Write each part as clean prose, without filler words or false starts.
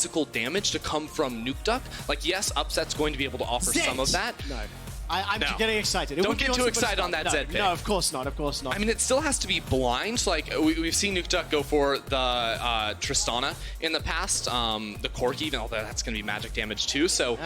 physical damage to come from Nukeduck. Like, yes, Upset's going to be able to offer some of that. No. I'm getting excited. Don't get too excited on that Zed pick. No, of course not. Of course not. I mean, it still has to be blind. So, like, we've seen Nukeduck go for the Tristana in the past, the Corki, even although that's going to be magic damage too. So,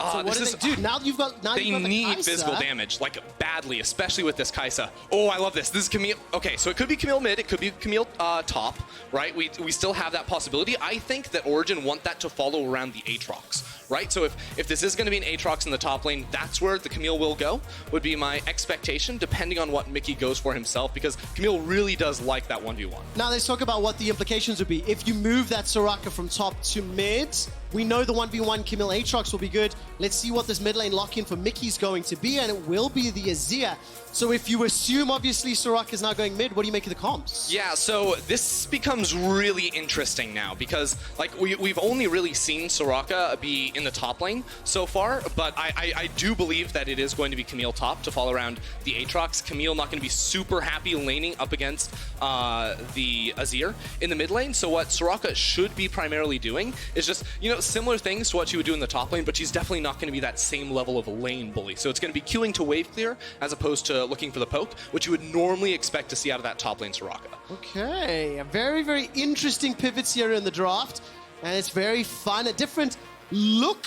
so what do they do? Now you've got they need Kaisa. physical damage, like badly, especially with this Kaisa. Oh, I love this. This is Camille. Okay, so it could be Camille mid, it could be Camille top, right? We still have that possibility. I think that Origen want that to follow around the Aatrox, right? So if this is going to be an Aatrox in the top lane, that's where the Camille will go, would be my expectation, depending on what Mickey goes for himself, because Camille really does like that 1v1. Now let's talk about what the implications would be. If you move that Soraka from top to mid, we know the 1v1 Camille Aatrox will be good. Let's see what this mid lane lock-in for Mickey's going to be, and it will be the Azir. So if you assume, obviously, Soraka is now going mid, what do you make of the comps? Yeah, so this becomes really interesting now because, like, we've only really seen Soraka be in the top lane so far, but I do believe that it is going to be Camille top to follow around the Aatrox. Camille not going to be super happy laning up against the Azir in the mid lane, so what Soraka should be primarily doing is just, you know, similar things to what she would do in the top lane, but she's definitely not going to be that same level of a lane bully. So it's going to be queuing to wave clear as opposed to looking for the poke, which you would normally expect to see out of that top lane Soraka. Okay, a very, very interesting pivots here in the draft, and it's very fun, a different look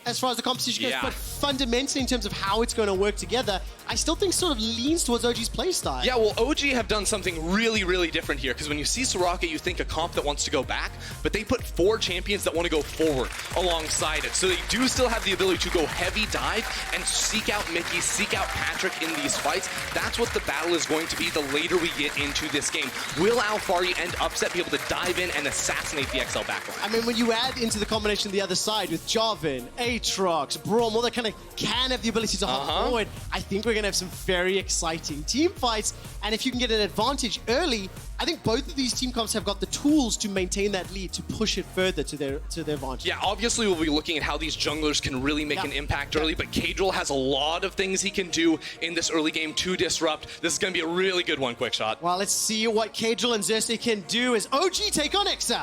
as far as the competition goes, but fundamentally in terms of how it's going to work together, I still think sort of leans towards OG's playstyle. Yeah, well, OG have done something really, really different here, because when you see Soraka, you think a comp that wants to go back, but they put 4 champions that want to go forward alongside it. So they do still have the ability to go heavy dive and seek out Mickey, seek out Patrik in these fights. That's what the battle is going to be the later we get into this game. Will Alphari and Upset be able to dive in and assassinate the XL backline? I mean, when you add into the combination the other side with Jarvan, Aatrox, Braum, all that kind of can have the ability to hop forward, I think we're going to have some very exciting team fights. And if you can get an advantage early, I think both of these team comps have got the tools to maintain that lead, to push it further to their advantage. Yeah, obviously we'll be looking at how these junglers can really make an impact early, but Caedrel has a lot of things he can do in this early game to disrupt. This is going to be a really good one, Quickshot. Well, let's see what Caedrel and Xerxe can do as OG take on XL.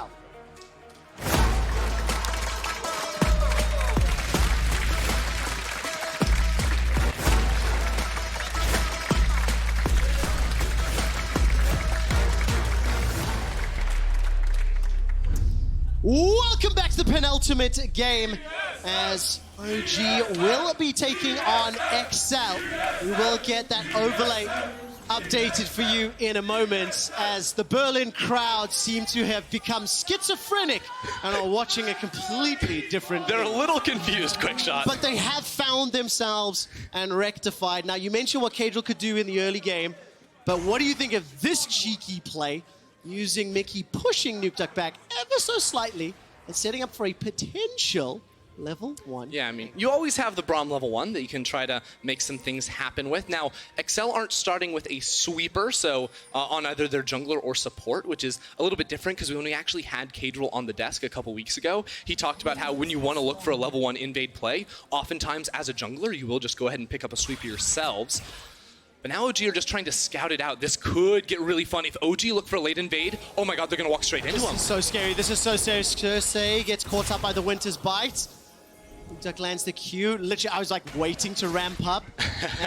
Welcome back to the penultimate game as OG will be taking on XL. We will get that overlay updated for you in a moment as the Berlin crowd seem to have become schizophrenic and are watching a completely different They're game. a little confused, Quickshot. But they have found themselves and rectified. Now, you mentioned what Caedrel could do in the early game, but what do you think of this cheeky play? Using Mickey pushing Nukeduck back ever so slightly and setting up for a potential level 1. Yeah, I mean, you always have the Braum level 1 that you can try to make some things happen with. Now, XL aren't starting with a sweeper, so on either their jungler or support, which is a little bit different because when we actually had Caedrel on the desk a couple weeks ago, he talked about how when you want to look for a level 1 invade play, oftentimes as a jungler, you will just go ahead and pick up a sweeper yourselves. But now OG are just trying to scout it out. This could get really fun. If OG look for a late invade, oh my god, they're going to walk straight into him. This is so scary. This is so scary. Xerxe gets caught up by the Winter's Bite. Duck lands the Q. Literally, I was like waiting to ramp up.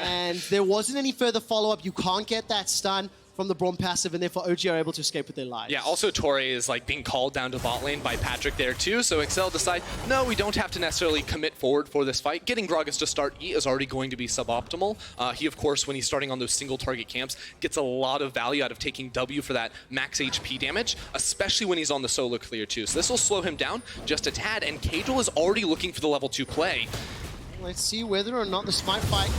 And there wasn't any further follow-up. You can't get that stun from the Braum passive, and therefore OG are able to escape with their lives. Yeah, also Torre is like being called down to bot lane by Patrik there too, so XL decide, no, we don't have to necessarily commit forward for this fight. Getting Gragas to start E is already going to be suboptimal. He, of course, when he's starting on those single target camps, gets a lot of value out of taking W for that max HP damage, especially when he's on the solo clear too. So this will slow him down just a tad, and Caedrel is already looking for the level 2 play. Let's see whether or not the Smite fight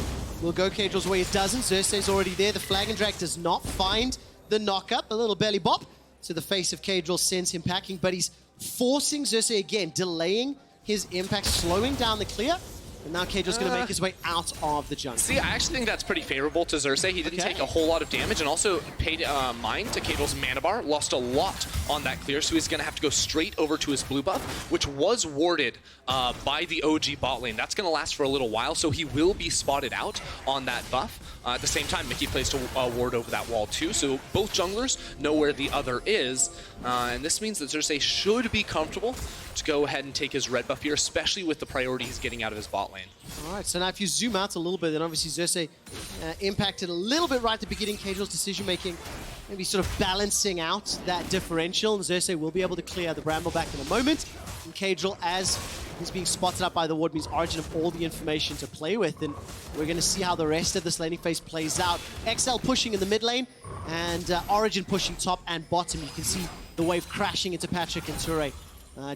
will go Caedrel's way. It doesn't. Xerxe's already there. The Flag and Drag does not find the knock-up. A little belly bop to the face of Caedrel sends him packing, but he's forcing Xerxe again, delaying his impact, slowing down the clear. And now Caedrel's going to make his way out of the jungle. See, I actually think that's pretty favorable to Xerxe. He didn't take a whole lot of damage and also paid mind to Caedrel's mana bar. Lost a lot on that clear, so he's going to have to go straight over to his blue buff, which was warded by the OG bot lane. That's going to last for a little while, so he will be spotted out on that buff. At the same time, Mickey plays to ward over that wall too, so both junglers know where the other is, and this means that Xerxe should be comfortable to go ahead and take his red buff here, especially with the priority he's getting out of his bot lane. All right, so now if you zoom out a little bit, then obviously Xerxe impacted a little bit right at the beginning. Caedrel's decision-making, maybe sort of balancing out that differential, and Xerxe will be able to clear the Bramble back in a moment. And Caedrel, as he's being spotted up by the ward, means Origen have all the information to play with, and we're going to see how the rest of this laning phase plays out. XL pushing in the mid lane, and Origen pushing top and bottom. You can see the wave crashing into Patrik and Ture.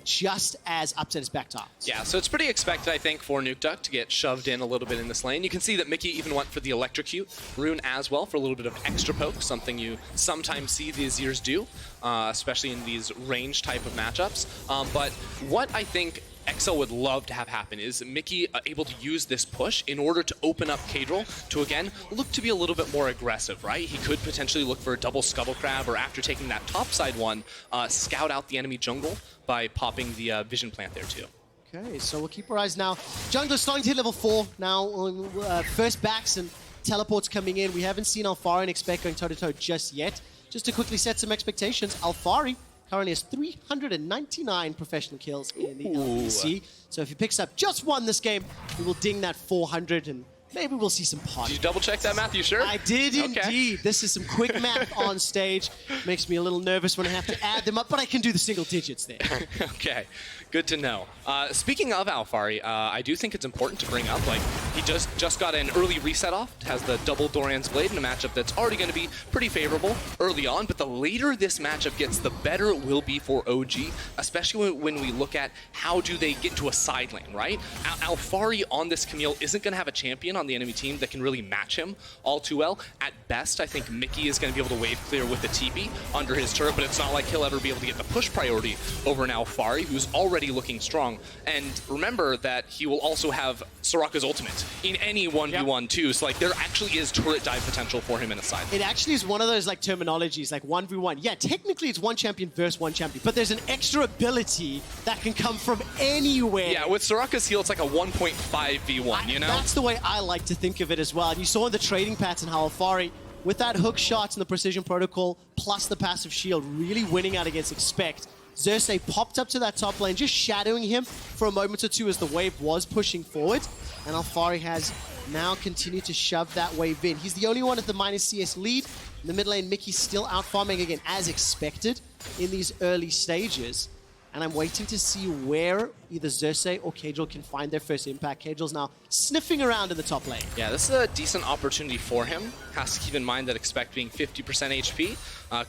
Just as Upset is backed up. Yeah, so it's pretty expected, I think, for Nukeduck to get shoved in a little bit in this lane. You can see that Mickey even went for the Electrocute rune as well for a little bit of extra poke, something you sometimes see the Azirs do, especially in these range type of matchups. But what I think XL would love to have happen is Mickey able to use this push in order to open up Caedrel to, again, look to be a little bit more aggressive, right? He could potentially look for a double Scuttle Crab, or after taking that topside one, scout out the enemy jungle by popping the Vision Plant there too. Okay, so we'll keep our eyes now. Jungler's starting to hit level 4 now. First backs and teleports coming in. We haven't seen Alphari and Expect going toe-to-toe just yet. Just to quickly set some expectations, Alphari currently has 399 professional kills in the LEC. So if he picks up just one this game, we will ding that 400, and maybe we'll see some party. Did you double check that math? You sure? I did indeed. This is some quick math on stage. Makes me a little nervous when I have to add them up, but I can do the single digits there. Okay, good to know. Speaking of Alphari, I do think it's important to bring up, like, he just got an early reset off, has the double Dorian's Blade in a matchup that's already going to be pretty favorable early on, but the later this matchup gets, the better it will be for OG, especially when we look at how do they get into a side lane, right? Alphari on this Camille isn't going to have a champion on the enemy team that can really match him all too well. At best, I think Mickey is going to be able to wave clear with the TP under his turret, but it's not like he'll ever be able to get the push priority over an Alphari, who's already looking strong. And remember that he will also have Soraka's ultimate in any 1v1 too, so like there actually is turret dive potential for him in a side. It actually is one of those like terminologies, like 1v1. Yeah, technically it's one champion versus one champion, but there's an extra ability that can come from anywhere. Yeah, with Soraka's heal, it's like a 1.5v1, you know? That's the way I like to think of it as well. And you saw in the trading pattern how Alphari, with that hook shot and the precision protocol, plus the passive shield, really winning out against Expect. Xerxe popped up to that top lane, just shadowing him for a moment or two as the wave was pushing forward. And Alphari has now continued to shove that wave in. He's the only one at the minus CS lead. In the mid lane, Mickey's still out farming again, as expected in these early stages. And I'm waiting to see where either Xerxe or Caedrel can find their first impact. Caedrel's now sniffing around in the top lane. Yeah, this is a decent opportunity for him. Has to keep in mind that Expect being 50% HP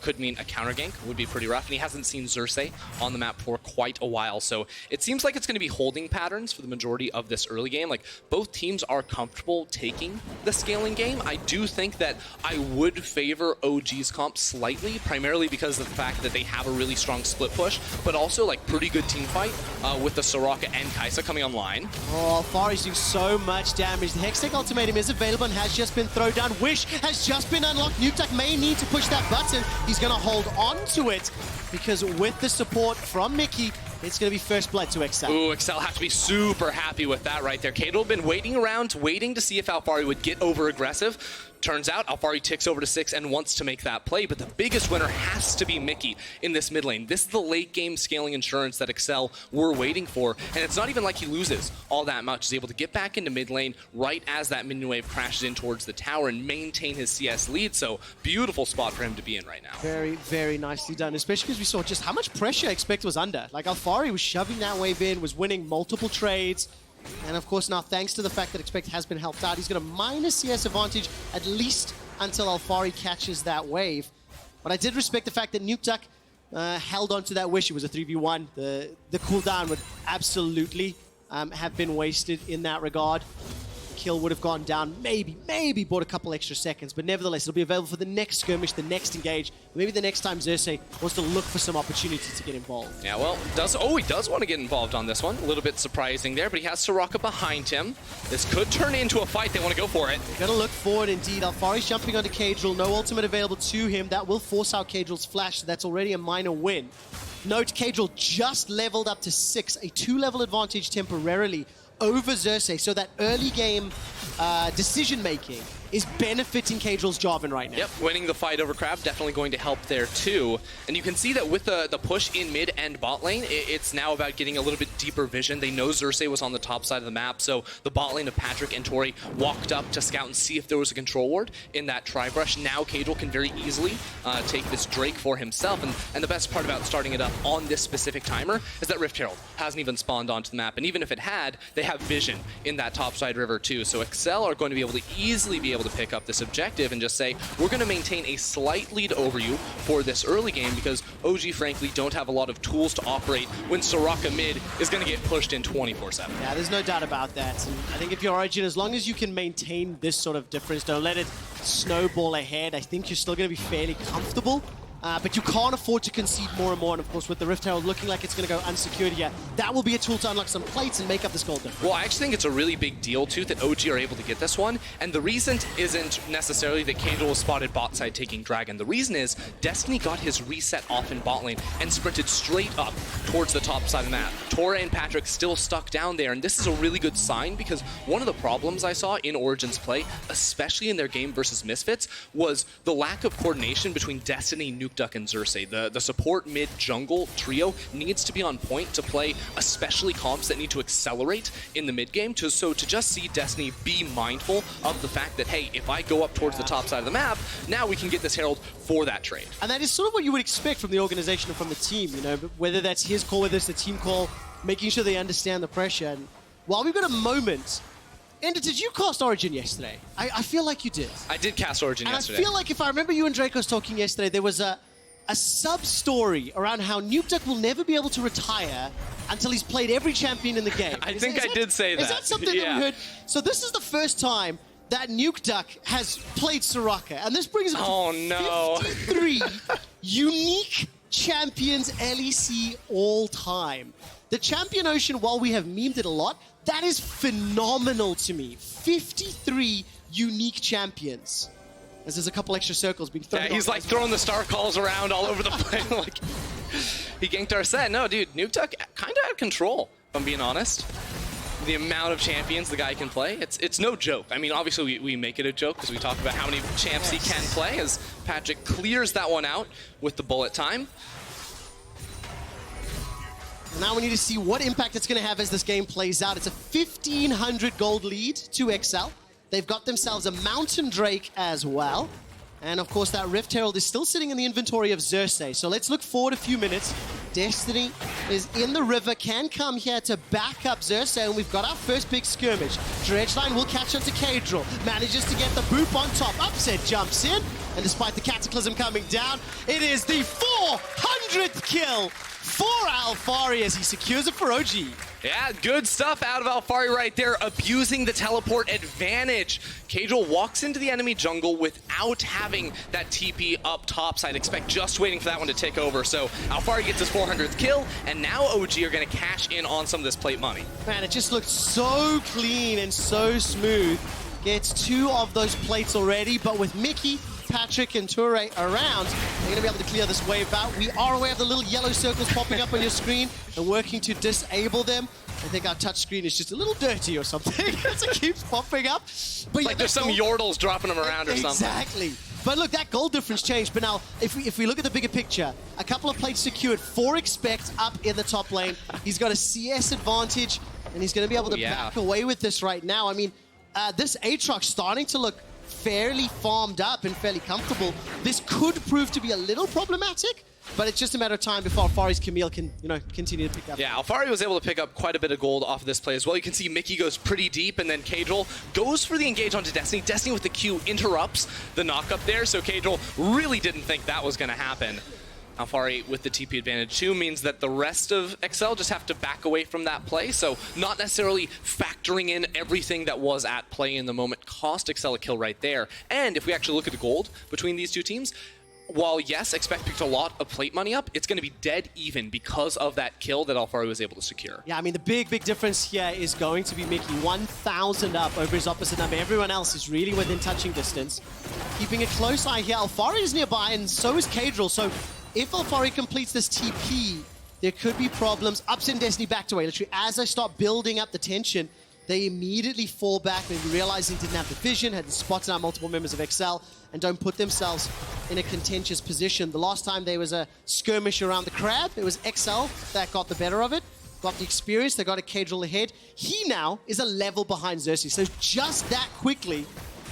could mean a counter gank would be pretty rough, and he hasn't seen Xerxe on the map for quite a while. So it seems like it's going to be holding patterns for the majority of this early game. Like, both teams are comfortable taking the scaling game. I do think that I would favor OG's comp slightly, primarily because of the fact that they have a really strong split push, but also like pretty good team fight with the Soraka and Kaisa coming online. Oh, Alphari's doing so much damage. The Hextech ultimatum is available and has just been thrown down. Wish has just been unlocked. Nukeduck may need to push that button. He's going to hold on to it because with the support from Mickey, it's going to be first blood to XL. Ooh, XL have to be super happy with that right there. Caedrel been waiting around, waiting to see if Alphari would get over aggressive. Turns out Alphari ticks over to 6 and wants to make that play, but the biggest winner has to be Mickey in this mid lane. This is the late game scaling insurance that XL were waiting for, and it's not even like he loses all that much. He's able to get back into mid lane right as that minion wave crashes in towards the tower and maintain his CS lead, so beautiful spot for him to be in right now. Very, very nicely done, especially because we saw just how much pressure Expect was under. Like, Alphari was shoving that wave in, was winning multiple trades. And of course now, thanks to the fact that Expect has been helped out, he's got a minus CS advantage, at least until Alphari catches that wave. But I did respect the fact that Nukeduck held on to that wish. It was a 3v1. The cooldown would absolutely have been wasted in that regard. kill would have gone down, maybe bought a couple extra seconds, but nevertheless, it'll be available for the next skirmish, the next engage, maybe the next time Xerxe wants to look for some opportunity to get involved. Yeah, well, he does want to get involved on this one. A little bit surprising there, but he has Soraka behind him. This could turn into a fight. They want to go for it. They're going to look forward indeed. Alphari's jumping onto Caedrel, no ultimate available to him. That will force out Caedrel's flash, so that's already a minor win. Note, Caedrel just leveled up to 6, a 2-level advantage temporarily over Xerxe, so that early game decision-making is benefiting Caedrel's Jarvan right now. Yep, winning the fight over Crab definitely going to help there too. And you can see that with the push in mid and bot lane, it's now about getting a little bit deeper vision. They know Xerxe was on the top side of the map, so the bot lane of Patrik and Tori walked up to scout and see if there was a control ward in that tri-brush. Now Caedrel can very easily take this Drake for himself. And the best part about starting it up on this specific timer is that Rift Herald hasn't even spawned onto the map. And even if it had, they have vision in that topside river too. So XL are going to be able to easily to pick up this objective and just say, we're going to maintain a slight lead over you for this early game because OG, frankly, don't have a lot of tools to operate when Soraka mid is going to get pushed in 24/7. Yeah, there's no doubt about that. And I think if you're Origen, as long as you can maintain this sort of difference, don't let it snowball ahead, I think you're still going to be fairly comfortable. But you can't afford to concede more and more, and of course with the Rift Herald looking like it's going to go unsecured here, that will be a tool to unlock some plates and make up this gold difference. Well, I actually think it's a really big deal too that OG are able to get this one, and the reason isn't necessarily that Caedrel was spotted bot side taking Dragon. The reason is Destiny got his reset off in bot lane and sprinted straight up towards the top side of the map. Tora and Patrik still stuck down there, and this is a really good sign because one of the problems I saw in Origen's play, especially in their game versus Misfits, was the lack of coordination between Destiny, Nukeduck, and Xerxe. The support mid-jungle trio needs to be on point to play, especially comps that need to accelerate in the mid-game. So to just see Destiny be mindful of the fact that, hey, if I go up towards the top side of the map, now we can get this Herald for that trade. And that is sort of what you would expect from the organization and from the team, you know, whether that's his call, whether it's the team call, making sure they understand the pressure. And while we've got a moment, Ender, did you cast Origen yesterday? I feel like you did. I did cast Origen yesterday. I feel like if I remember you and Dracos talking yesterday, there was a sub-story around how Nukeduck will never be able to retire until he's played every champion in the game. I think I did say that. Is that something that we heard? So this is the first time that Nukeduck has played Soraka, and this brings him to 53 unique champions LEC all time. The Champion Ocean, while we have memed it a lot, that is phenomenal to me. 53 unique champions. As there's a couple extra circles being thrown. Yeah, he's like throwing the star calls around all over the place. Like, he ganked our set. No, dude, Nukeduck kind of had control, if I'm being honest. The amount of champions the guy can play, it's no joke. I mean, obviously we make it a joke because we talk about how many champs he can play as Patrik clears that one out with the bullet time. Now we need to see what impact it's going to have as this game plays out. It's a 1,500 gold lead to XL. They've got themselves a Mountain Drake as well. And of course that Rift Herald is still sitting in the inventory of Xerxe. So let's look forward a few minutes. Destiny is in the river, can come here to back up Xerxe, and we've got our first big skirmish. Dredgeline will catch up to Caedrel, manages to get the boop on top. Upset jumps in, and despite the Cataclysm coming down, it is the 400th kill for Alphari as he secures it for OG. Yeah, good stuff out of Alphari right there, abusing the teleport advantage. Caedrel walks into the enemy jungle without having that TP up top, so I'd expect just waiting for that one to take over. So Alphari gets his 400th kill, and now OG are going to cash in on some of this plate money. Man, it just looked so clean and so smooth. Gets 2 of those plates already, but with Mickey, Patrik, and Ture around, they're going to be able to clear this wave out. We are aware of the little yellow circles popping up on your screen and working to disable them. I think our touch screen is just a little dirty or something as it keeps popping up. But like there's some Yordles dropping them around or something. Exactly. But look, that goal difference changed. But now, if we look at the bigger picture, a couple of plates secured, 4 expect up in the top lane. He's got a CS advantage, and he's going to be able to back away with this right now. I mean, this Aatrox starting to look fairly farmed up and fairly comfortable. This could prove to be a little problematic, but it's just a matter of time before Alphari's Camille can, continue to pick up. Yeah, Alphari was able to pick up quite a bit of gold off of this play as well. You can see Mickey goes pretty deep, and then Caedrel goes for the engage onto Destiny. Destiny with the Q interrupts the knock-up there, so Caedrel really didn't think that was going to happen. Alphari with the TP advantage too means that the rest of XL just have to back away from that play, so not necessarily factoring in everything that was at play in the moment cost XL a kill right there. And if we actually look at the gold between these two teams, while yes, Expect picked a lot of plate money up, it's going to be dead even because of that kill that Alphari was able to secure. Yeah, I mean, the big difference here is going to be Mickey 1,000 up over his opposite number. Everyone else is really within touching distance. Keeping a close eye here. Alphari is nearby, and so is Caedrel. So if Alphari completes this TP, there could be problems. Upset and Destiny backed away. Literally, as I start building up the tension, they immediately fall back, maybe realizing didn't have the vision, had spotted out multiple members of XL, and don't put themselves in a contentious position. The last time there was a skirmish around the crab, it was XL that got the better of it, got the experience, they got a Caedrel ahead. He now is a level behind Xerxe, so just that quickly,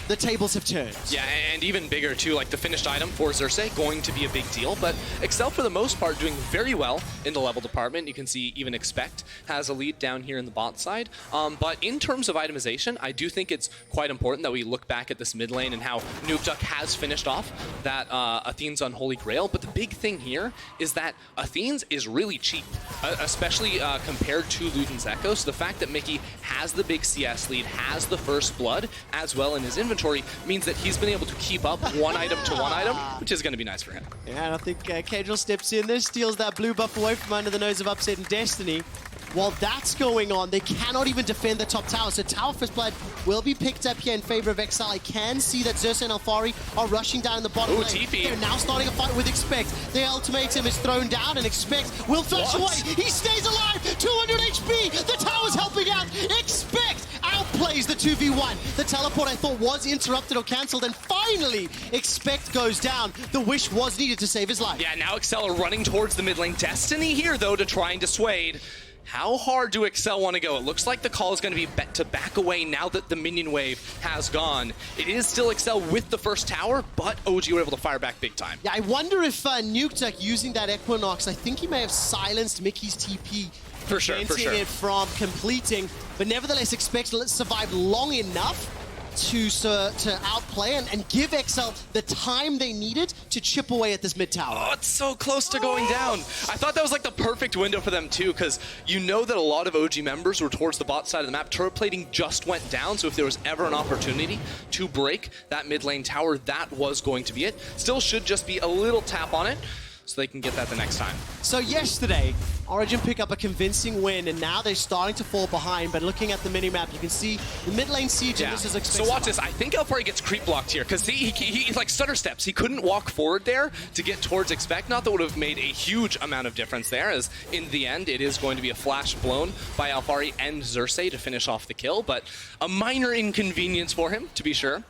the tables have turned. Yeah, and even bigger too, like the finished item for Xerxe going to be a big deal, but XL for the most part doing very well in the level department. You can see even Expect has a lead down here in the bot side. But in terms of itemization, I do think it's quite important that we look back at this mid lane and how Nukeduck has finished off that Athene's Unholy Grail. But the big thing here is that Athene's is really cheap, especially compared to Luden's Echo. So the fact that Mickey has the big CS lead, has the first blood as well in his inventory, means that he's been able to keep up one item to one item, which is going to be nice for him. Yeah, and I think Caedrel steps in there, steals that blue buff away from under the nose of Upset and Destiny. While that's going on, they cannot even defend the top tower. So Tower First Blood will be picked up here in favor of XL. I can see that Xerxe and Alphari are rushing down in the bottom lane. TP. They're now starting a fight with Expect. The ultimatum is thrown down, and Expect will flash away. He stays alive. 200 HP. The tower's helping out. Expect outplays the 2v1. The teleport I thought was interrupted or cancelled, and finally Expect goes down. The wish was needed to save his life. Yeah, now XL are running towards the mid lane. Destiny here, though, to try and dissuade. How hard do XL want to go? It looks like the call is going to be to back away now that the minion wave has gone. It is still XL with the first tower, but OG were able to fire back big time. Yeah, I wonder if Nukeduck using that Equinox, I think he may have silenced Mickey's TP. For sure. Preventing it from completing, but nevertheless Expect to survive long enough to outplay and give XL the time they needed to chip away at this mid tower. Oh, it's so close to going down. I thought that was like the perfect window for them too, because you know that a lot of OG members were towards the bot side of the map. Turret plating just went down, so if there was ever an opportunity to break that mid lane tower, that was going to be it. Still should just be a little tap on it, so they can get that the next time. So yesterday, Origen pick up a convincing win, and now they're starting to fall behind, but looking at the minimap, you can see the mid lane siege, and this is expected. So watch this. I think Alphari gets creep blocked here, because he like stutter steps. He couldn't walk forward there to get towards Expect. Not that would have made a huge amount of difference there, as in the end, it is going to be a flash blown by Alphari and Xerxe to finish off the kill, but a minor inconvenience for him, to be sure.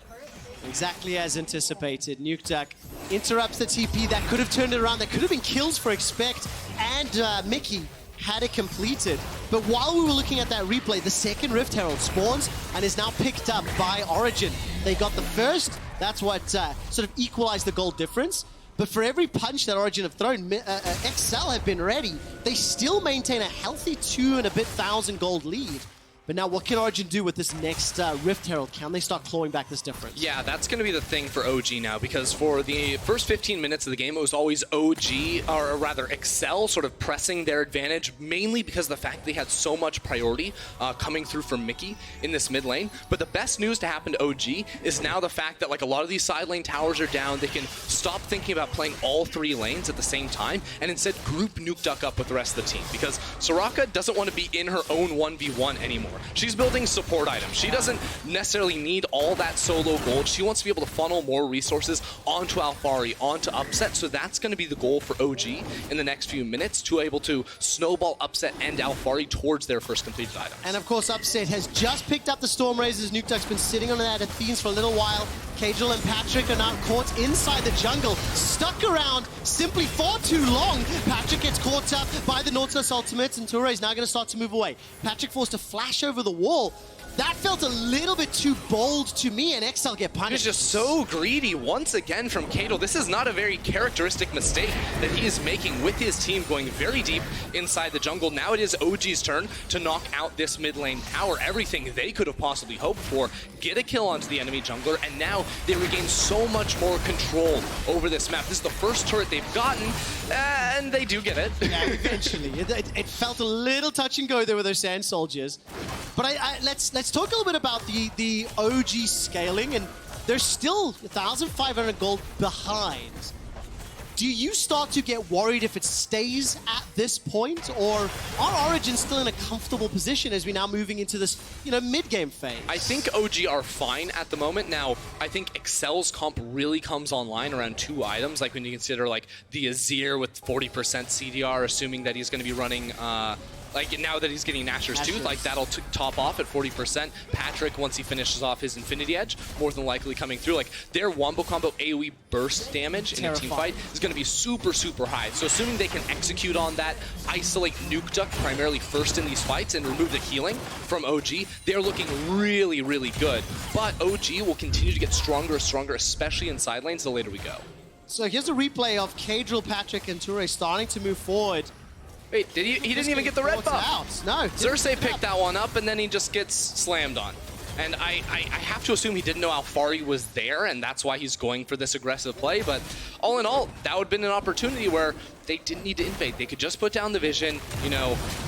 Exactly as anticipated. Nukeduck interrupts the TP. That could have turned it around. That could have been kills for Expect, and Mickey had it completed. But while we were looking at that replay, the second Rift Herald spawns and is now picked up by Origen. They got the first. That's what sort of equalized the gold difference. But for every punch that Origen have thrown, XL have been ready. They still maintain a healthy 2 and a bit thousand gold lead. But now what can Origen do with this next Rift Herald? Can they start clawing back this difference? Yeah, that's going to be the thing for OG now, because for the first 15 minutes of the game, it was always OG, or rather XL, sort of pressing their advantage, mainly because of the fact they had so much priority coming through from Mickey in this mid lane. But the best news to happen to OG is now the fact that like a lot of these side lane towers are down. They can stop thinking about playing all 3 lanes at the same time, and instead group Nukeduck up with the rest of the team, because Soraka doesn't want to be in her own 1v1 anymore. She's building support items. She doesn't necessarily need all that solo gold. She wants to be able to funnel more resources onto Alphari, onto Upset, so that's going to be the goal for OG in the next few minutes, to be able to snowball Upset and Alphari towards their first completed items. And of course, Upset has just picked up the Storm Razors. Nukeduck's been sitting on that Athenes for a little while. Caedrel and Patrik are now caught inside the jungle, stuck around simply for too long. Patrik gets caught up by the Nautilus ultimate, and Toure is now going to start to move away. Patrik forced to flash over the wall. That felt a little bit too bold to me, and XL get punished. He's just so greedy once again from Caedrel. This is not a very characteristic mistake that he is making with his team going very deep inside the jungle. Now it is OG's turn to knock out this mid lane tower. Everything they could have possibly hoped for. Get a kill onto the enemy jungler, and now they regain so much more control over this map. This is the first turret they've gotten, and they do get it. Yeah, eventually. It felt a little touch and go there with those Sand Soldiers. But let's talk a little bit about the OG scaling, and they're still 1,500 gold behind. Do you start to get worried if it stays at this point, or are Origen still in a comfortable position as we're now moving into this, mid-game phase? I think OG are fine at the moment. Now, I think Excel's comp really comes online around 2 items, like when you consider like the Azir with 40% CDR, assuming that he's going to be running like now that he's getting Nashor's Tooth, like that'll top off at 40%. Patrik, once he finishes off his Infinity Edge, more than likely coming through. Like their wombo combo AoE burst damage in a team fight is going to be super, super high. So assuming they can execute on that, isolate Nukeduck primarily first in these fights and remove the healing from OG, they're looking really, really good. But OG will continue to get stronger and stronger, especially in side lanes the later we go. So here's a replay of Caedrel, Patrik, and Toure starting to move forward. Wait, did he didn't even get the red buff. Out. No. Xerxe picked that one up, and then he just gets slammed on. And I have to assume he didn't know Alphari was there, and that's why he's going for this aggressive play. But all in all, that would have been an opportunity where they didn't need to invade. They could just put down the vision,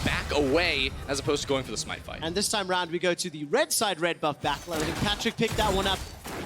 back away, as opposed to going for the smite fight. And this time round, we go to the red side red buff battle. I think Patrik picked that one up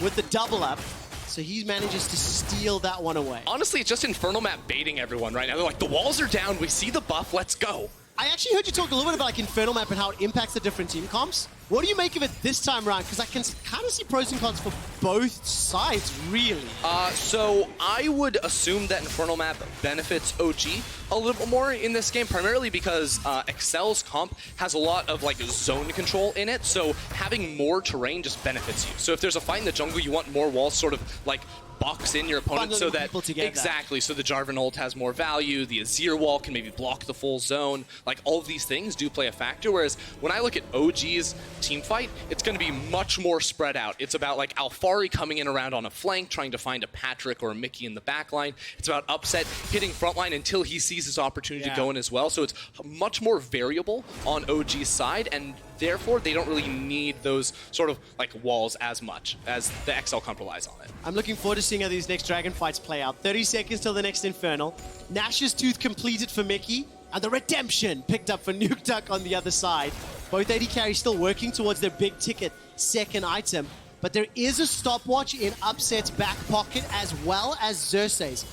with the double up. So he manages to steal that one away. Honestly, it's just Infernal Map baiting everyone right now. They're like, the walls are down, we see the buff, let's go. I actually heard you talk a little bit about like Infernal Map and how it impacts the different team comps. What do you make of it this time around? Because I can kind of see pros and cons for both sides, really. So I would assume that Infernal Map benefits OG a little bit more in this game, primarily because Excel's comp has a lot of like zone control in it, so having more terrain just benefits you. So if there's a fight in the jungle, you want more walls sort of like box in your opponent so that exactly so the Jarvan ult has more value, the Azir wall can maybe block the full zone, like all of these things do play a factor. Whereas when I look at OG's team fight, it's going to be much more spread out. It's about like Alphari coming in around on a flank trying to find a Patrik or a Mickey in the back line. It's about Upset hitting frontline until he sees his opportunity to go in as well. So it's much more variable on OG's side, and therefore they don't really need those sort of like walls as much as the XL comp relies on it. I'm looking forward to seeing how these next Dragon fights play out. 30 seconds till the next Infernal. Nash's Tooth completed for Mickey, and the Redemption picked up for Nukeduck on the other side. Both AD carries still working towards their big ticket second item, but there is a stopwatch in Upset's back pocket as well as Xerxe's.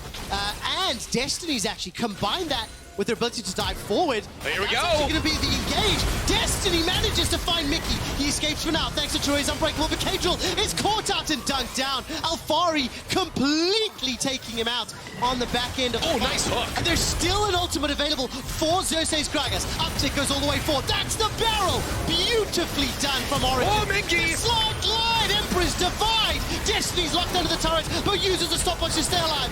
And Destiny's actually combined that with their ability to dive forward. Here we go. That's actually going to be the engage. Destiny manages to find Mickey. He escapes for now thanks to Toure's Unbreakable, but Caedrel is caught out and dunked down. Alphari completely taking him out on the back end of the fight. Nice hook. And there's still an ultimate available for Xerxe's Gragas. Uptick goes all the way forward. That's the barrel. Beautifully done from Origen. Oh, Mickey! The slide glide. Emperor's Divide. Destiny's locked under the turret, but uses a stopwatch to stay alive.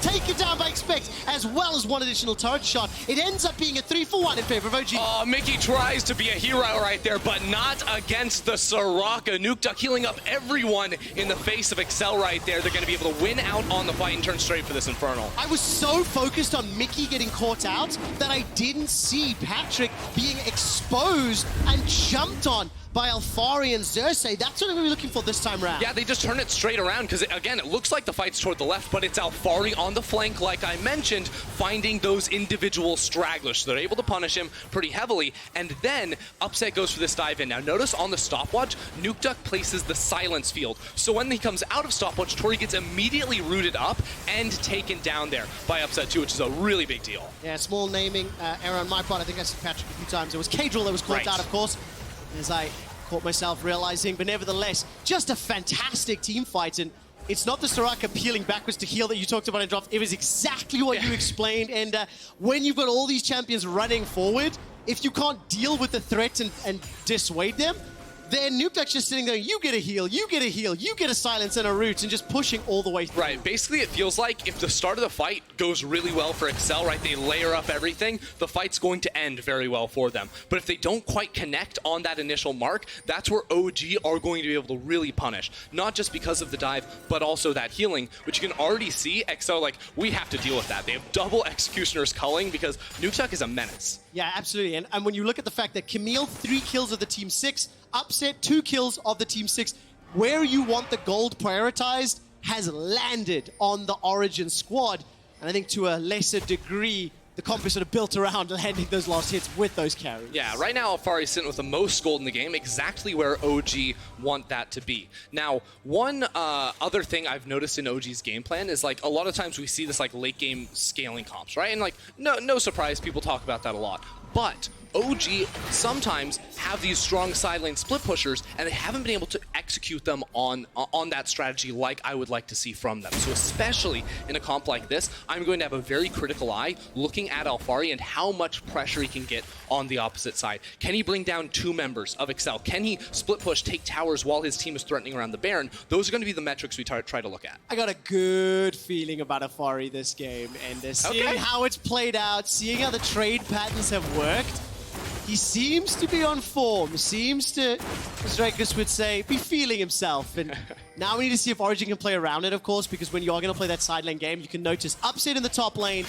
Taken down by Expect, as well as one additional turret shot. It ends up being a 3-for-1 in favor of OG. Oh, Mickey tries to be a hero right there, but not against the Soraka. Nukeduck healing up everyone in the face of Excel right there. They're going to be able to win out on the fight and turn straight for this Infernal. I was so focused on Mickey getting caught out that I didn't see Patrik being exposed and jumped on by Alphari and Xerxe. That's what I'm going to be looking for this time around. Yeah, they just turn it straight around because, again, it looks like the fight's toward the left, but it's Alphari on the flank, like I mentioned, finding those individual stragglers. So they're able to punish him pretty heavily, and then Upset goes for this dive in. Now, notice on the stopwatch, Nukeduck places the silence field. So when he comes out of stopwatch, Tori gets immediately rooted up and taken down there by Upset too, which is a really big deal. Yeah, small naming error on my part. I think I said Patrik a few times. It was Caedrel that was caught out, of course, as I caught myself realizing, but nevertheless, just a fantastic team fight. And it's not the Soraka peeling backwards to heal that you talked about in drops. It was exactly what you explained. And when you've got all these champions running forward, if you can't deal with the threat and dissuade them, then Nukeduck's just sitting there, you get a heal, you get a heal, you get a silence and a root, and just pushing all the way through. Right, basically it feels like if the start of the fight goes really well for Excel, right, they layer up everything, the fight's going to end very well for them. But if they don't quite connect on that initial mark, that's where OG are going to be able to really punish. Not just because of the dive, but also that healing, which you can already see Excel, like, we have to deal with that. They have double Executioner's culling because Nukeduck is a menace. Yeah, absolutely. And when you look at the fact that Camille, 3 kills of the Team 6, Upset, 2 kills of the Team 6, where you want the gold prioritized has landed on the Origen squad. And I think to a lesser degree, the comp is sort of built around landing those last hits with those carries. Yeah, right now Alphari is sitting with the most gold in the game, exactly where OG want that to be. Now, one other thing I've noticed in OG's game plan is like a lot of times we see this like late game scaling comps, right? And like no surprise, people talk about that a lot. But OG sometimes have these strong side lane split pushers, and they haven't been able to execute them on that strategy like I would like to see from them. So especially in a comp like this, I'm going to have a very critical eye looking at Alphari and how much pressure he can get on the opposite side. Can he bring down 2 members of XL? Can he split push, take towers while his team is threatening around the Baron? Those are going to be the metrics we try to look at. I got a good feeling about Alphari this game, and seeing how it's played out, seeing how the trade patterns have worked, he seems to be on form, seems to, as Gragas would say, be feeling himself. And now we need to see if Origen can play around it, of course, because when you're going to play that side lane game, you can notice upset in the top lane,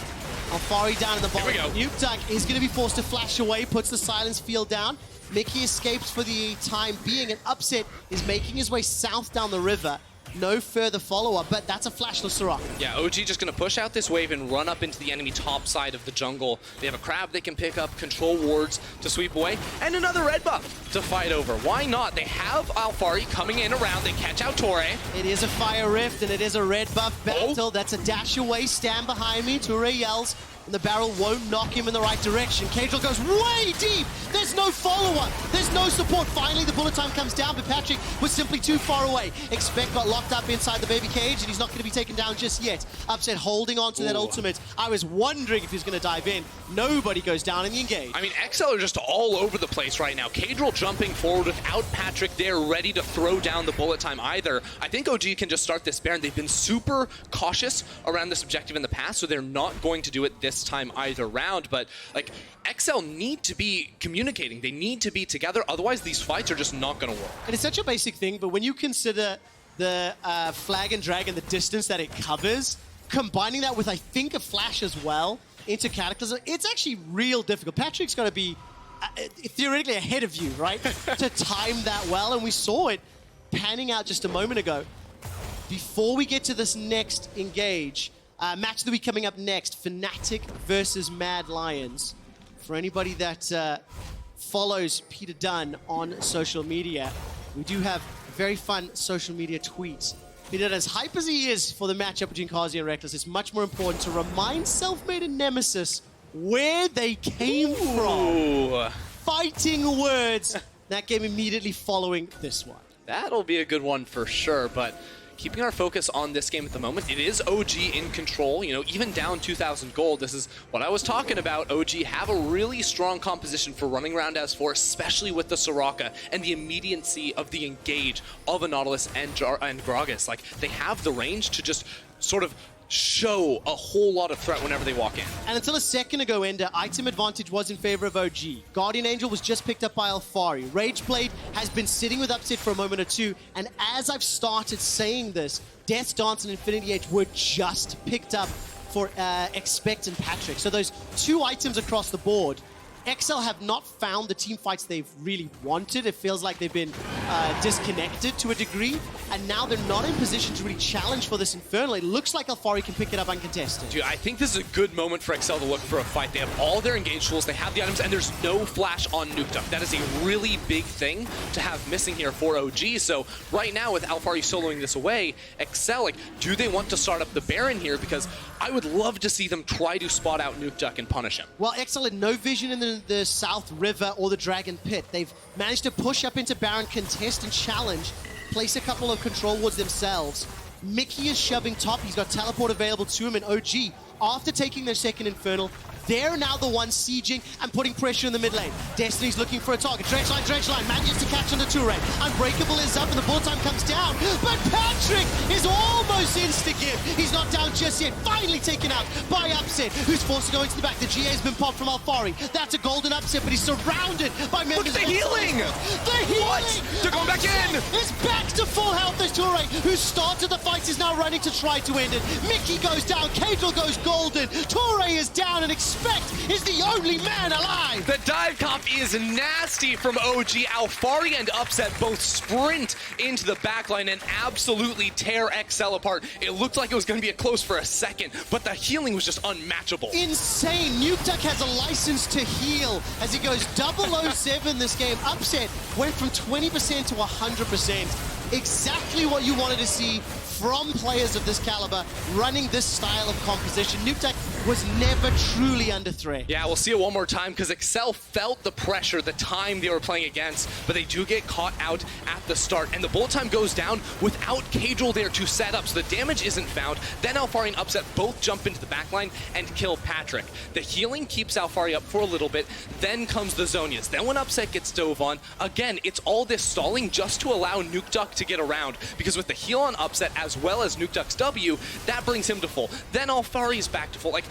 Alphari down in the bottom. Nukeduck is going to be forced to flash away, puts the silence field down. Mickey escapes for the time being, and Upset is making his way south down the river. No further follow-up, but that's a flashless Soraka. Yeah, OG just going to push out this wave and run up into the enemy top side of the jungle. They have a crab they can pick up, control wards to sweep away, and another red buff to fight over. Why not? They have Alphari coming in around. They catch out Torre. It is a fire rift, and it is a red buff battle. That's a dash away, stand behind me. Torre yells, and the barrel won't knock him in the right direction. Caedrel goes way deep. There's no follow-up. There's no support. Finally, the bullet time comes down, but Patrik was simply too far away. Expect got locked up inside the baby cage, and he's not going to be taken down just yet. Upset holding on to that ultimate. I was wondering if he was going to dive in. Nobody goes down in the engage. I mean, XL are just all over the place right now. Caedrel jumping forward without Patrik there, ready to throw down the bullet time either. I think OG can just start this Baron. They've been super cautious around this objective in the past, so they're not going to do it this time either round. But like, XL need to be communicating. They need to be together. Otherwise, these fights are just not going to work. And it's such a basic thing, but when you consider the flag and dragon, the distance that it covers, combining that with, I think, a flash as well into Cataclysm, it's actually real difficult. Patrick's got to be theoretically ahead of you, right? To time that well, and we saw it panning out just a moment ago. Before we get to this next engage, match that will be coming up next, Fnatic versus Mad Lions. For anybody that follows Peter Dunn on social media, we do have very fun social media tweets. Peter, as hype as he is for the matchup between Kazi and Reckless, it's much more important to remind Selfmade and Nemesis where they came from. Fighting words. That game immediately following this one. That'll be a good one for sure, but keeping our focus on this game at the moment, it is OG in control, you know, even down 2,000 gold. This is what I was talking about. OG have a really strong composition for running around as 4, especially with the Soraka and the immediacy of the engage of a Nautilus and Gragas. Like, they have the range to just sort of show a whole lot of threat whenever they walk in. And until a second ago, Ender, item advantage was in favor of OG. Guardian Angel was just picked up by Alphari. Rageblade has been sitting with Upset for a moment or two, and as I've started saying this, Death's Dance and Infinity Edge were just picked up for Expect and Patrik. So those 2 items across the board, XL have not found the team fights they've really wanted. It feels like they've been disconnected to a degree, and now they're not in position to really challenge for this Infernal. It looks like Alphari can pick it up uncontested. Dude, I think this is a good moment for XL to look for a fight. They have all their engage tools, they have the items, and there's no flash on Nukeduck. That is a really big thing to have missing here for OG. So right now, with Alphari soloing this away, XL, like, do they want to start up the Baron here? Because I would love to see them try to spot out Nukeduck and punish him. Well, XL had no vision in the South River or the Dragon Pit. They've managed to push up into Baron, contest and challenge, place a couple of control wards themselves. Mickey is shoving top. He's got teleport available to him, and OG, after taking their second Infernal, they're now the ones sieging and putting pressure in the mid lane. Destiny's looking for a target. Dredge line, manages to catch on the turret. Unbreakable is up and the bullet time comes down. But Patrik is almost insta-give. He's not down just yet. Finally taken out by Upset, who's forced to go into the back. The GA's been popped from Alphari. That's a golden Upset, but he's surrounded by members of the healing. healing! What? They're going back in! It's back to full health as Toure, who started the fight, is now running to try to end it. Mickey goes down, Caedrel goes golden, Toure is down, and Expect is the only man alive! The dive comp is nasty from OG. Alphari and Upset both sprint into the backline and absolutely tear XL apart. It looked like it was going to be a close for a second, but the healing was just unmatchable. Insane. Nukeduck has a license to heal as he goes 007 this game. Upset went from 20% to 100%. Exactly what you wanted to see from players of this caliber running this style of composition. Nukeduck was never truly under threat. Yeah, we'll see it one more time because XL felt the pressure the time they were playing against, but they do get caught out at the start, and the bullet time goes down without Caedrel there to set up, so the damage isn't found. Then Alphari and Upset both jump into the backline and kill Patrik. The healing keeps Alphari up for a little bit, then comes the Zhonya's. Then when Upset gets dove on, again, it's all this stalling just to allow Nukeduck to get around, because with the heal on Upset as well as Nukeduck's W, that brings him to full. Then Alphari is back to full. Like,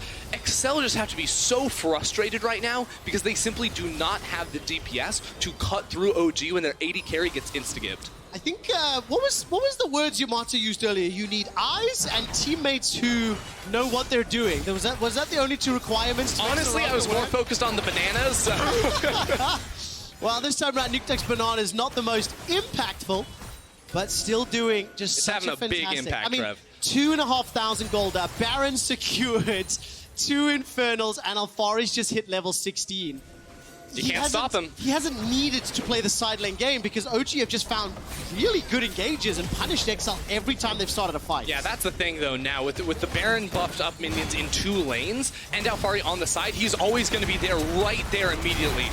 XL just have to be so frustrated right now because they simply do not have the DPS to cut through OG when their AD carry gets insta-gibbed. I think, what was the words Yamato used earlier? You need eyes and teammates who know what they're doing. Was that the only two requirements? Honestly, I was more focused on the bananas. So. Well, this time around, Nukeduck's banana is not the most impactful, but still doing just it's such having a fantastic. big impact, I mean, Trev. 2,500 gold up, Baron secured, 2 Infernals, and Alphari's just hit level 16. You can't stop him. He hasn't needed to play the side lane game because OG have just found really good engages and punished XL every time they've started a fight. Yeah, that's the thing though now. With the Baron buffed up minions in 2 lanes and Alphari on the side, he's always going to be there right there immediately.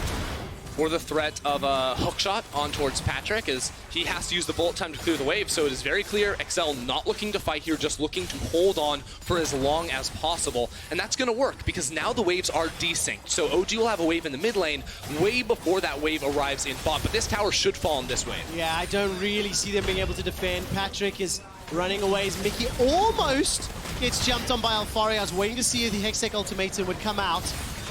For the threat of a hookshot on towards Patrik, as he has to use the bullet time to clear the wave, so it is very clear XL not looking to fight here, just looking to hold on for as long as possible. And that's going to work, because now the waves are desynced. So OG will have a wave in the mid lane way before that wave arrives in bot, but this tower should fall in this wave. Yeah, I don't really see them being able to defend. Patrik is running away as Mickey almost gets jumped on by Alphari. I was waiting to see if the Hextech ultimatum would come out.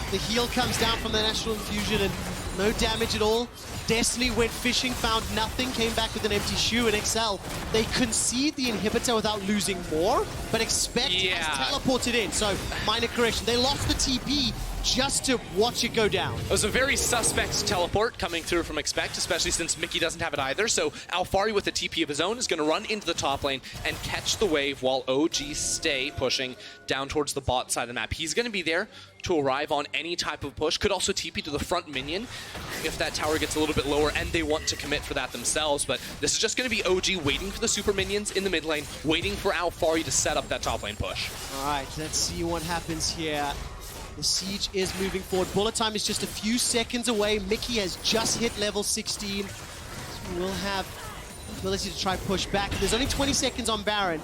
The heal comes down from the Natural Infusion and no damage at all. Destiny went fishing, found nothing, came back with an empty shoe, and XL, they concede the inhibitor without losing more, but Expect has teleported in, so minor correction. They lost the TP just to watch it go down. It was a very suspect teleport coming through from Expect, especially since Mickey doesn't have it either, so Alphari with a TP of his own is going to run into the top lane and catch the wave while OG stay pushing down towards the bot side of the map. He's going to be there to arrive on any type of push, could also TP to the front minion if that tower gets a little bit lower and they want to commit for that themselves, but this is just going to be OG waiting for the super minions in the mid lane, waiting for Alphari to set up that top lane push. All right, let's see what happens here. The siege is moving forward. Bullet time is just a few seconds away. Mickey has just hit level 16. So we'll have the ability to try and push back. There's only 20 seconds on Baron,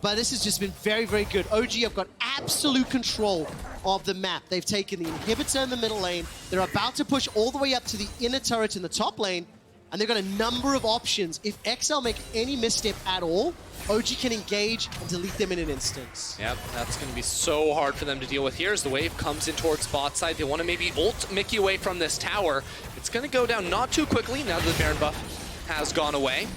but this has just been very, very good. OG have got absolute control of the map. They've taken the inhibitor in the middle lane. They're about to push all the way up to the inner turret in the top lane, and they've got a number of options. If XL make any misstep at all, OG can engage and delete them in an instant. Yep, that's going to be so hard for them to deal with here as the wave comes in towards bot side. They want to maybe ult Mickey away from this tower. It's going to go down not too quickly now that the Baron buff has gone away.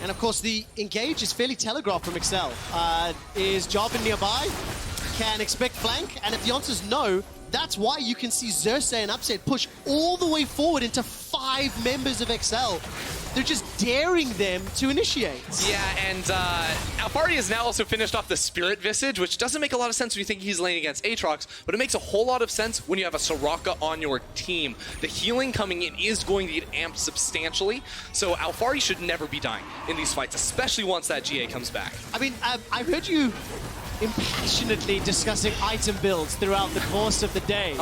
And of course, the engage is fairly telegraphed from XL. Is Jarvan nearby? Can Expect flank? And if the answer is no, that's why you can see Xerxe and Upset push all the way forward into 5 members of XL. They're just daring them to initiate. Yeah, and Alphari has now also finished off the Spirit Visage, which doesn't make a lot of sense when you think he's laning against Aatrox, but it makes a whole lot of sense when you have a Soraka on your team. The healing coming in is going to get amped substantially, so Alphari should never be dying in these fights, especially once that GA comes back. I mean, I've heard you impassionately discussing item builds throughout the course of the day.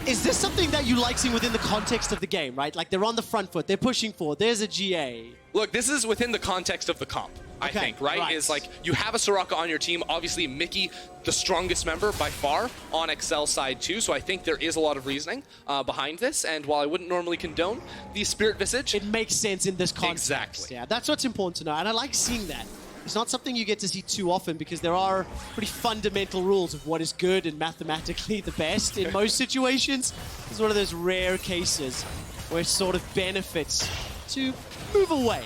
Is this something that you like seeing within the context of the game, right? Like they're on the front foot, they're pushing forward, there's a GA. Look, this is within the context of the comp, I think, right? Is like, you have a Soraka on your team, obviously Mickey, the strongest member by far on XL side too, so I think there is a lot of reasoning behind this, and while I wouldn't normally condone the Spirit Visage, it makes sense in this context. Exactly. Yeah, that's what's important to know, and I like seeing that. It's not something you get to see too often because there are pretty fundamental rules of what is good and mathematically the best in most situations. It's one of those rare cases. where it sort of benefits to move away.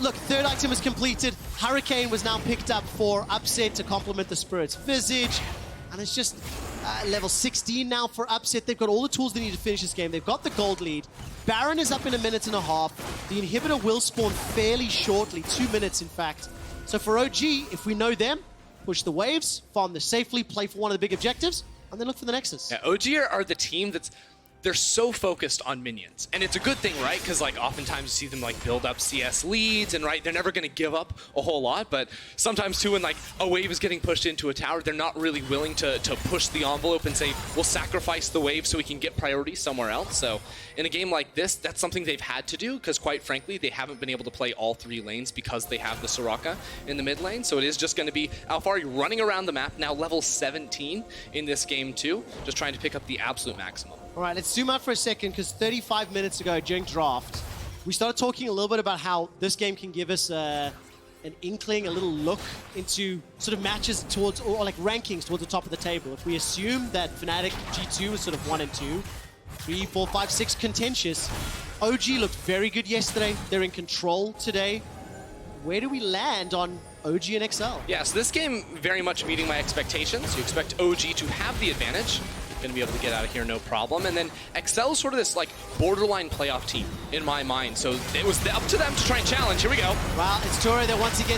Look, third item is completed. Hurricane was now picked up for Upset to complement the Spirit's Visage. And it's just level 16 now for Upset. They've got all the tools they need to finish this game. They've got the gold lead. Baron is up in 1.5 minutes. The inhibitor will spawn fairly shortly, 2 minutes in fact. So for OG, if we know them, push the waves, farm this safely, play for one of the big objectives, and then look for the Nexus. Yeah, OG are the team they're so focused on minions. And it's a good thing, right? Because like oftentimes you see them like build up CS leads and right, they're never gonna give up a whole lot, but sometimes too when like a wave is getting pushed into a tower, they're not really willing to push the envelope and say, we'll sacrifice the wave so we can get priority somewhere else. So in a game like this, that's something they've had to do because quite frankly, they haven't been able to play all 3 lanes because they have the Soraka in the mid lane. So it is just gonna be Alphari running around the map, now level 17 in this game too, just trying to pick up the absolute maximum. All right, let's zoom out for a second because 35 minutes ago during draft, we started talking a little bit about how this game can give us an inkling, a little look into sort of matches towards, or like rankings towards the top of the table. If we assume that Fnatic G2 is sort of 1 and 2, 3, 4, 5, 6 contentious, OG looked very good yesterday. They're in control today. Where do we land on OG and XL? Yeah, so this game very much meeting my expectations. You expect OG to have the advantage. Going to be able to get out of here no problem. And then XL is sort of this like borderline playoff team in my mind. So it was up to them to try and challenge. Here we go. Well, it's Torre that once again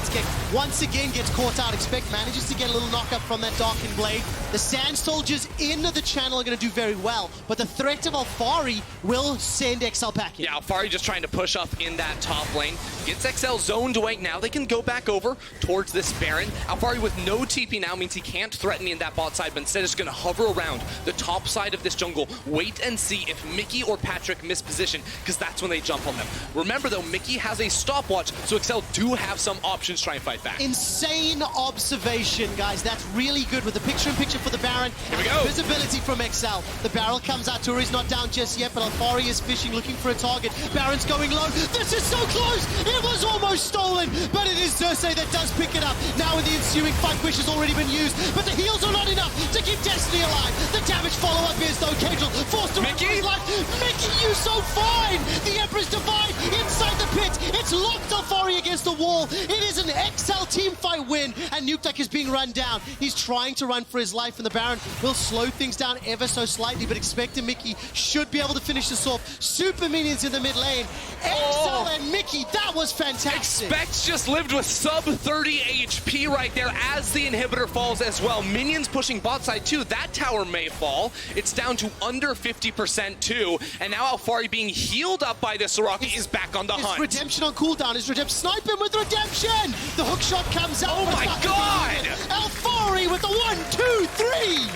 gets caught out. Expect manages to get a little knock-up from that Darkened Blade. The Sand Soldiers in the channel are going to do very well, but the threat of Alphari will send XL back in. Yeah, Alphari just trying to push up in that top lane. Gets XL zoned away. Now they can go back over towards this Baron. Alphari with no TP now means he can't threaten in that bot side, but instead is going to hover around the top side of this jungle. Wait and see if Mickey or Patrik miss position, because that's when they jump on them. Remember though, Mickey has a stopwatch, so XL do have some options to try and fight back. Insane observation, guys. That's really good with the picture-in-picture for the Baron. Here we go. Visibility from XL. The barrel comes out. Turi's not down just yet, but Alphari is fishing, looking for a target. Baron's going low. This is so close. It was almost stolen, but it is Xerxe that does pick it up. Now in the ensuing fight, Wish has already been used, but the heals are not enough to keep Destiny alive. The damage follow-up is though Caedrel forced to run for his life. Mickey, you so fine. The Emperor's Divide inside the pit. It's locked Alphari against the wall. It is an XL team fight win, and Nukeduck is being run down. He's trying to run for his life, and the Baron will slow things down ever so slightly, but expect Mickey should be able to finish this off. Super minions in the mid lane. XL and Mickey, that was fantastic. Specs just lived with sub 30 HP right there as the inhibitor falls as well. Minions pushing bot side too. That tower may fall. It's down to under 50% too. And now Alphari being healed up by the Soraka is back on the hunt. Redemption on cooldown. Is Redemption snipe him with Redemption? The hook shot comes out. Oh my god! Alphari with the 1, 2, 3.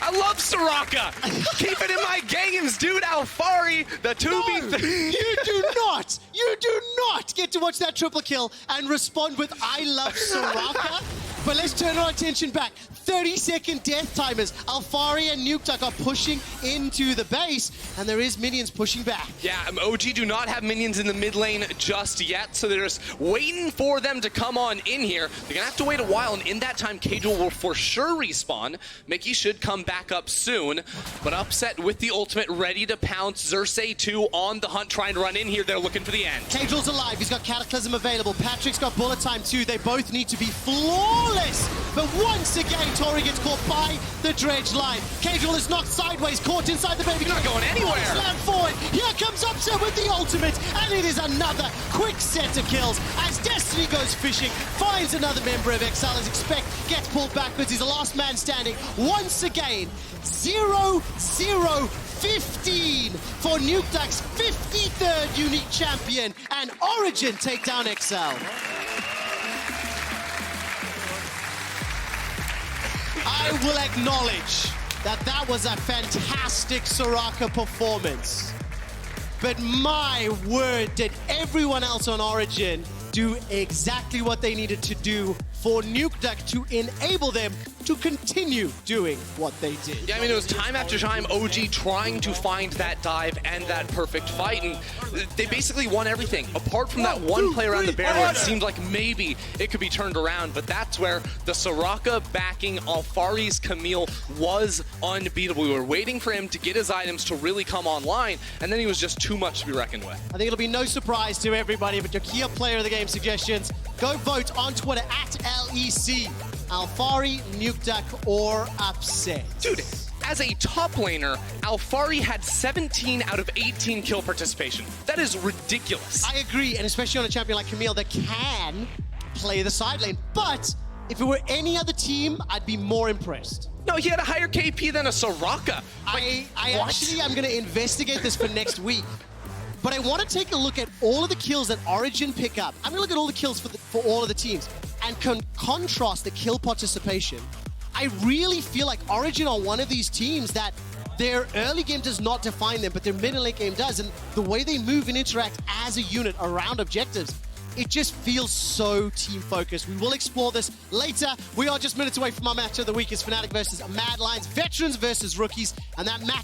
I love Soraka. Keep it in my games, dude. Alphari, the 2v3. You do not get to watch that triple kill and respond with I love Soraka. But let's turn our attention back. 30-second death timers. Alphari and Nukeduck are pushing into the base, and there is minions pushing back. Yeah, OG do not have minions in the mid lane just yet, so they're just waiting for them to come on in here. They're gonna have to wait a while, and in that time, Caedrel will for sure respawn. Mickey should come back up soon, but Upset with the ultimate ready to pounce. Xerxe 2 on the hunt, trying to run in here. They're looking for the end. Caedrel's alive. He's got Cataclysm available. Patrick's got bullet time too. They both need to be flawless. But once again, Tori gets caught by the dredge line. Caedrel is knocked sideways, caught inside the baby. Not going anywhere. Slam forward. Here comes Upset with the ultimate, and it is another quick set of kills as Destiny goes fishing, finds another member of XL as expect, gets pulled backwards. He's the last man standing. Once again, 0-0-15 for Nukeduck's 53rd unique champion, and Origen take down XL. I will acknowledge that that was a fantastic Soraka performance. But my word, did everyone else on Origen do exactly what they needed to do for Nukeduck to enable them to continue doing what they did. Yeah, I mean, it was time after time OG trying to find that dive and that perfect fight, and they basically won everything. Apart from that one play around the barrier, it seemed like maybe it could be turned around, but that's where the Soraka backing Alphari's Camille was unbeatable. We were waiting for him to get his items to really come online, and then he was just too much to be reckoned with. I think it'll be no surprise to everybody, but your key player of the game suggestions, go vote on Twitter at LEC. Alphari, Nukeduck, or Upset. Dude, as a top laner, Alphari had 17 out of 18 kill participation. That is ridiculous. I agree, and especially on a champion like Camille that can play the side lane. But if it were any other team, I'd be more impressed. No, he had a higher KP than a Soraka. I actually, I'm going to investigate this for next week. But I want to take a look at all of the kills that Origen pick up. I'm going to look at all the kills for all of the teams and contrast the kill participation. I really feel like Origen are one of these teams that their early game does not define them, but their mid and late game does. And the way they move and interact as a unit around objectives, it just feels so team-focused. We will explore this later. We are just minutes away from our match of the week. It's Fnatic versus Mad Lions, veterans versus rookies, and that match